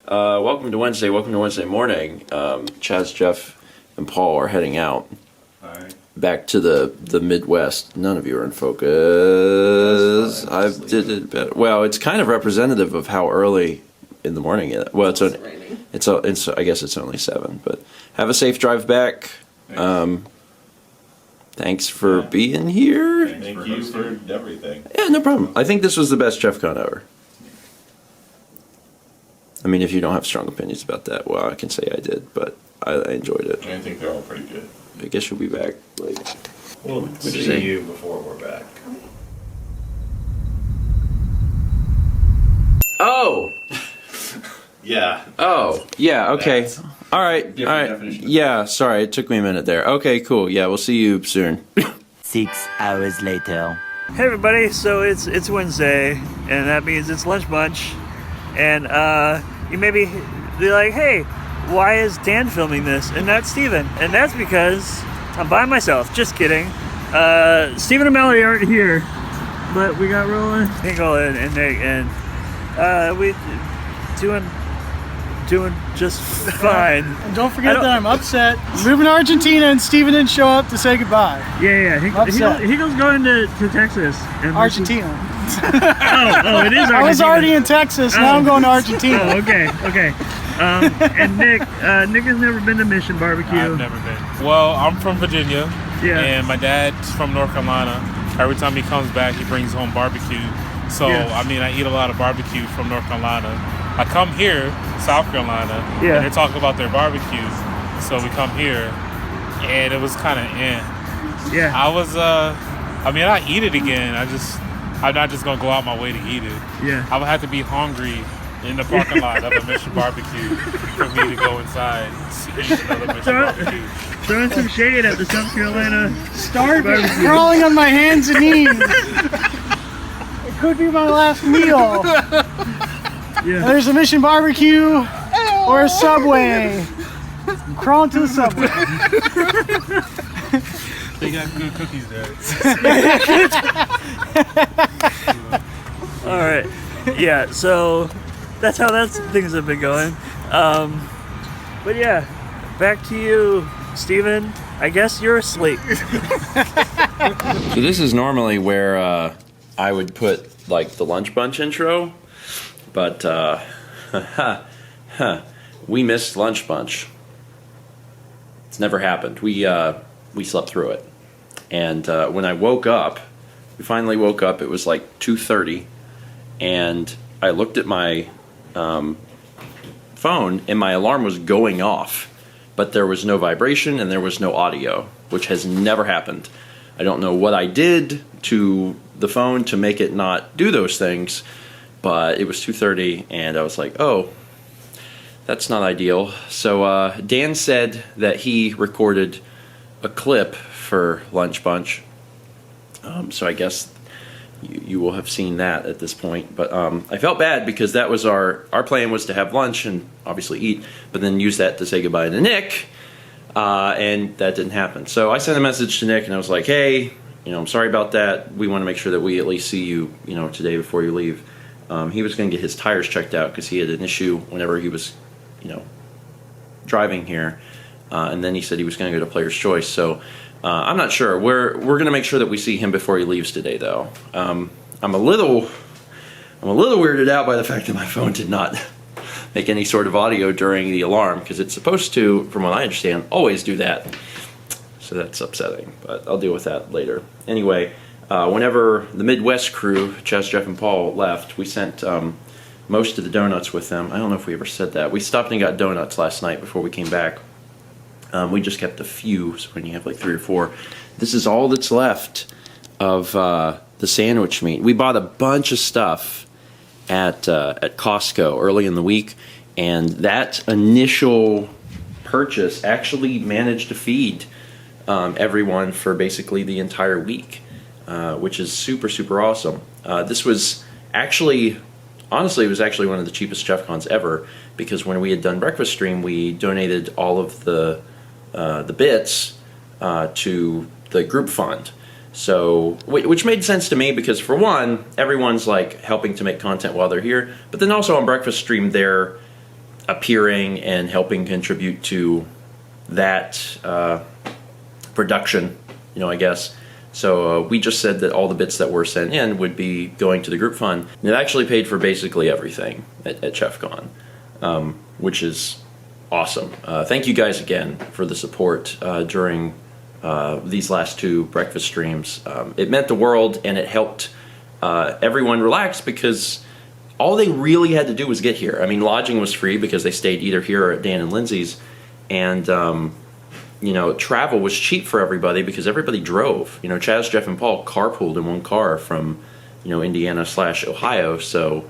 Welcome to Wednesday. Welcome to Wednesday morning. Chaz, Jeff, and Paul are heading out. All right. Back to the Midwest. None of you are in focus. I did it better. Well, it's kind of representative of how early in the morning it. Well, it's raining. I guess it's only 7. But have a safe drive back. Thanks for being here. Thank you for everything. Yeah, no problem. I think this was the best Cheffcon ever. I mean, if you don't have strong opinions about that, well, I can say I did, but I enjoyed it. I think they're all pretty good. I guess you'll be back. Like, We'll see you before we're back. oh, Yeah. oh, yeah, okay. That's All right, all different right. definition of Yeah, sorry, it took me a minute there. Okay, cool. Yeah, we'll see you soon. 6 hours later. Hey everybody, so it's Wednesday, and that means it's lunch bunch, and you may be like, hey, why is Dan filming this and not Steven? And that's because I'm by myself. Just kidding. Steven and Mallory aren't here, but we got Roland, Hinkle, and Nick, and we doing just fine. And don't forget that I'm upset. Moving to Argentina and Steven didn't show up to say goodbye. Yeah. Hinkle's going to Texas. And Argentina. oh, it is Argentina. I was already in Texas, now I'm going to Argentina. Oh, okay. And Nick has never been to Mission Barbecue. I've never been. Well, I'm from Virginia, Yeah. and my dad's from North Carolina. Every time he comes back, he brings home barbecue. So, Yeah. I mean, I eat a lot of barbecue from North Carolina. I come here, South Carolina, Yeah. and they talk about their barbecue. So we come here, and it was kind of Yeah. I eat it again. I'm not just going to go out my way to eat it. Yeah. I would have to be hungry in the parking lot of a Mission Barbecue for me to go inside and eat another Mission Barbecue. Throwing some shade at the South Carolina. Start crawling on my hands and knees. It could be my last meal. Yeah. There's a Mission Barbecue or a Subway. I'm crawling to the Subway. They got good cookies there. All right. Yeah. So that's how things have been going. But yeah, back to you, Steven. I guess you're asleep. So this is normally where I would put like the lunch bunch intro, but we missed lunch bunch. It's never happened. We slept through it, and when I woke up, we finally woke up. It was like 2:30, and I looked at my phone, and my alarm was going off, but there was no vibration and there was no audio, which has never happened. I don't know what I did to the phone to make it not do those things, but it was 2:30, and I was like, oh, that's not ideal. So Dan said that he recorded a clip for Lunch Bunch, so I guess you will have seen that at this point. But I felt bad because that was our plan was to have lunch and obviously eat, but then use that to say goodbye to Nick, and that didn't happen. So I sent a message to Nick, and I was like, hey, I'm sorry about that. We want to make sure that we at least see you, today before you leave. He was going to get his tires checked out because he had an issue whenever he was, driving here, and then he said he was going to go to Player's Choice. So I'm not sure. We're going to make sure that we see him before he leaves today, though. I'm a little weirded out by the fact that my phone did not make any sort of audio during the alarm, because it's supposed to, from what I understand, always do that. So that's upsetting, but I'll deal with that later. Anyway, whenever the Midwest crew, Chaz, Jeff, and Paul, left, we sent most of the donuts with them. I don't know if we ever said that. We stopped and got donuts last night before we came back. We just kept a few, so when you have like 3 or 4. This is all that's left of the sandwich meat. We bought a bunch of stuff at Costco early in the week, and that initial purchase actually managed to feed everyone for basically the entire week, which is super, super awesome. This was actually, honestly, it was actually one of the cheapest Cheffcons ever, because when we had done breakfast stream, we donated all of the bits to the group fund. So, which made sense to me, because for one, everyone's like helping to make content while they're here, but then also on breakfast stream, they're appearing and helping contribute to that production, I guess. So we just said that all the bits that were sent in would be going to the group fund. And it actually paid for basically everything at Cheffcon, which is awesome. Thank you guys again for the support during these last 2 breakfast streams. It meant the world, and it helped everyone relax because all they really had to do was get here. I mean, lodging was free because they stayed either here or at Dan and Lindsay's, and travel was cheap for everybody because everybody drove. Chaz, Jeff, and Paul carpooled in one car from Indiana/Ohio, so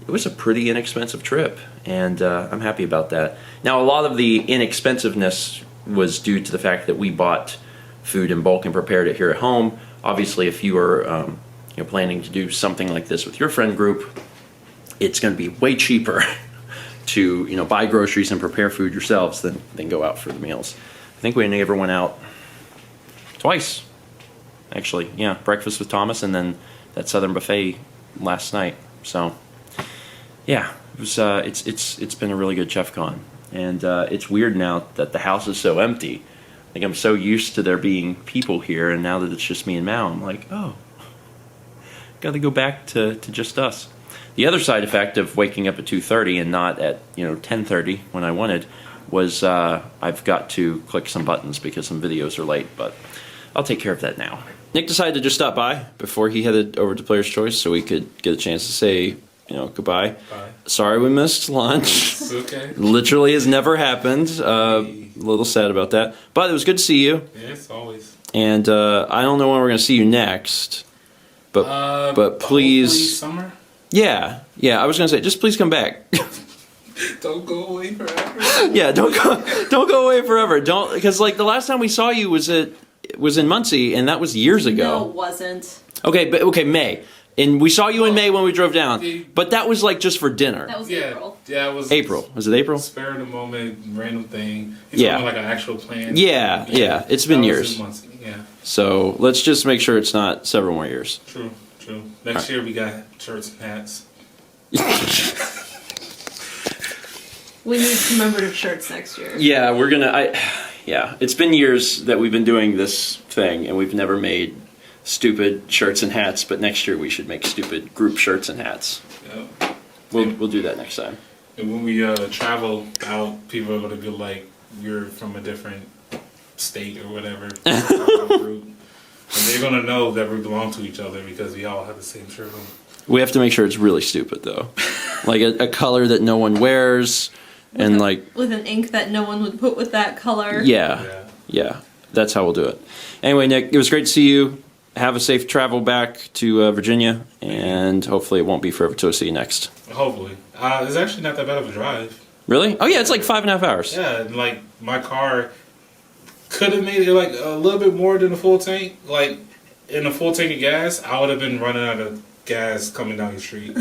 it was a pretty inexpensive trip, and I'm happy about that. Now, a lot of the inexpensiveness was due to the fact that we bought food in bulk and prepared it here at home. Obviously, if you are planning to do something like this with your friend group, it's going to be way cheaper to buy groceries and prepare food yourselves than go out for the meals. I think we only ever went out twice, actually. Yeah, breakfast with Thomas and then that Southern buffet last night. So yeah, it was. It's been a really good Cheffcon, and it's weird now that the house is so empty. Like, I'm so used to there being people here, and now that it's just me and Mal, I'm like, oh, got to go back to just us. The other side effect of waking up at 2:30 and not at 10:30 when I wanted was I've got to click some buttons because some videos are late, but I'll take care of that now. Nick decided to just stop by before he headed over to Player's Choice so we could get a chance to say goodbye. Bye. Sorry we missed lunch. It's okay. Literally has never happened. A little sad about that, but it was good to see you. Yes, always. And I don't know when we're going to see you next, but please. Summer. Yeah. I was going to say, just please come back. Don't go away forever. Yeah, don't go away forever. Don't, because like the last time we saw you was in Muncie, and that was years ago. No, it wasn't. Okay, May. And we saw you in May when we drove down, but that was like just for dinner. That was Yeah, April. yeah, it was April. Was it April? Spare of the moment, random thing. Yeah. Like an actual plan. Yeah. It's been That was years. in Muncie, yeah. So let's just make sure it's not several more years. True. Next year we got shirts and hats. We need commemorative shirts next year. Yeah, we're gonna. It's been years that we've been doing this thing, and we've never made stupid shirts and hats. But next year we should make stupid group shirts and hats. Yeah. We'll do that next time. And when we travel out, people are going to be like, "You're from a different state or whatever." Group. And they're going to know that we belong to each other because we all have the same shirt on. We have to make sure it's really stupid though, like a color that no one wears, and with an ink that no one would put with that color. Yeah. That's how we'll do it. Anyway, Nick, it was great to see you. Have a safe travel back to Virginia, and hopefully it won't be forever till I see you next. Hopefully. It's actually not that bad of a drive. Really? Oh yeah, it's like 5.5 hours. Yeah, and like my car could have made it like a little bit more than a full tank. Like in a full tank of gas, I would have been running out of gas coming down the street.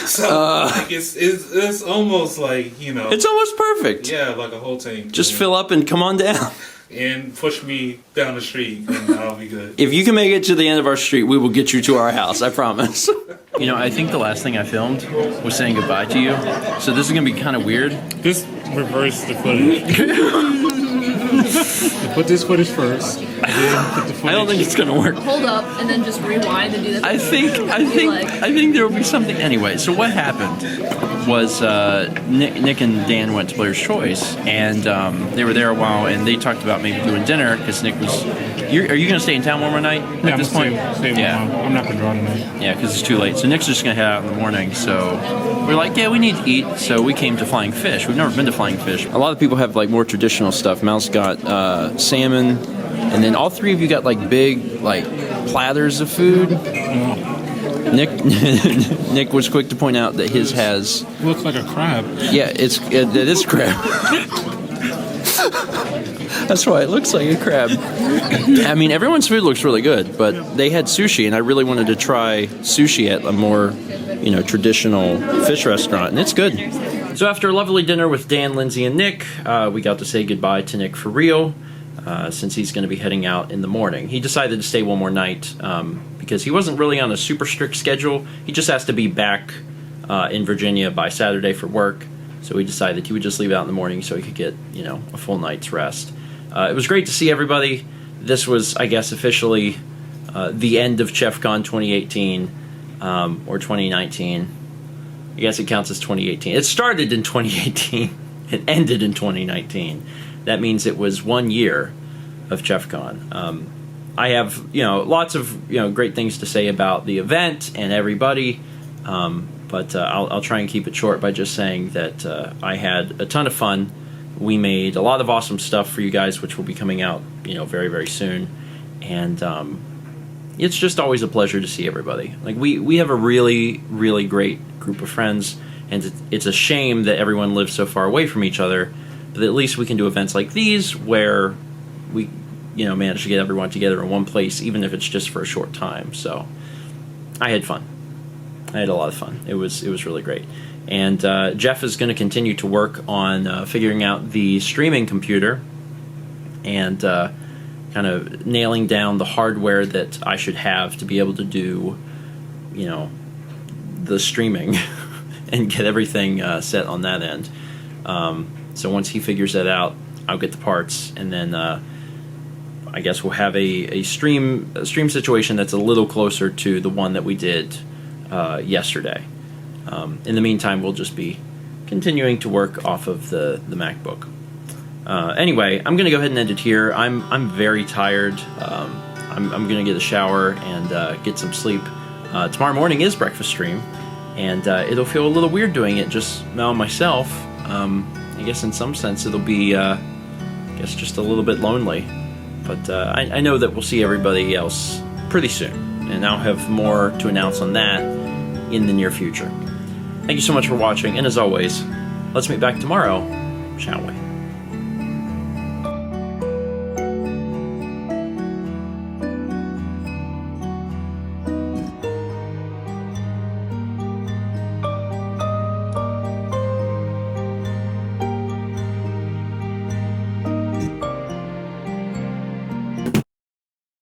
So like it's almost like It's almost perfect. Yeah, like a whole tank. Just fill up and come on down. And push me down the street, and I'll be good. If you can make it to the end of our street, we will get you to our house. I promise. I think the last thing I filmed was saying goodbye to you. So this is gonna be kind of weird. Just reverse the footage. Put this footage first. Then put the footage. I don't think it's gonna work. Hold up and then just rewind and do that. I think there will be something. Anyway, so what happened was Nick and Dan went to Player's Choice, and they were there a while, and they talked about maybe doing dinner because Nick was. Are you going to stay in town one more night at this point? I'm not going to draw tonight. Yeah, because it's too late. So Nick's just going to head out in the morning. So we're like, yeah, we need to eat. So we came to Flying Fish. We've never been to Flying Fish. A lot of people have like more traditional stuff. Mal's got salmon, and then all three of you got like big like platters of food. Nick was quick to point out that his has looks like a crab. Yeah, it is crab. That's why it looks like a crab. I mean, everyone's food looks really good, but they had sushi, and I really wanted to try sushi at a more, traditional fish restaurant, and it's good. So after a lovely dinner with Dan, Lindsay, and Nick, we got to say goodbye to Nick for real, since he's going to be heading out in the morning. He decided to stay one more night because he wasn't really on a super strict schedule. He just has to be back in Virginia by Saturday for work. So he decided he would just leave out in the morning so he could get, a full night's rest. It was great to see everybody. This was, I guess, officially the end of Cheffcon 2018 or 2019. I guess it counts as 2018. It started in 2018. It ended in 2019. That means it was 1 year of Cheffcon. I have, lots of, great things to say about the event and everybody. But I'll try and keep it short by just saying that I had a ton of fun. We made a lot of awesome stuff for you guys, which will be coming out, very, very soon. And it's just always a pleasure to see everybody. Like, we have a really, really great group of friends, and it's a shame that everyone lives so far away from each other. But at least we can do events like these where we, manage to get everyone together in one place, even if it's just for a short time. So I had fun. I had a lot of fun. It was really great. And Jeff is going to continue to work on figuring out the streaming computer and kind of nailing down the hardware that I should have to be able to do, the streaming and get everything set on that end. So once he figures that out, I'll get the parts, and then I guess we'll have a stream situation that's a little closer to the one that we did yesterday. In the meantime, we'll just be continuing to work off of the MacBook. Anyway, I'm going to go ahead and end it here. I'm very tired. I'm going to get a shower and get some sleep. Tomorrow morning is breakfast stream, and it'll feel a little weird doing it just now myself. I guess in some sense it'll be just a little bit lonely. But I know that we'll see everybody else pretty soon, and I'll have more to announce on that in the near future. Thank you so much for watching, and as always, let's meet back tomorrow, shall we?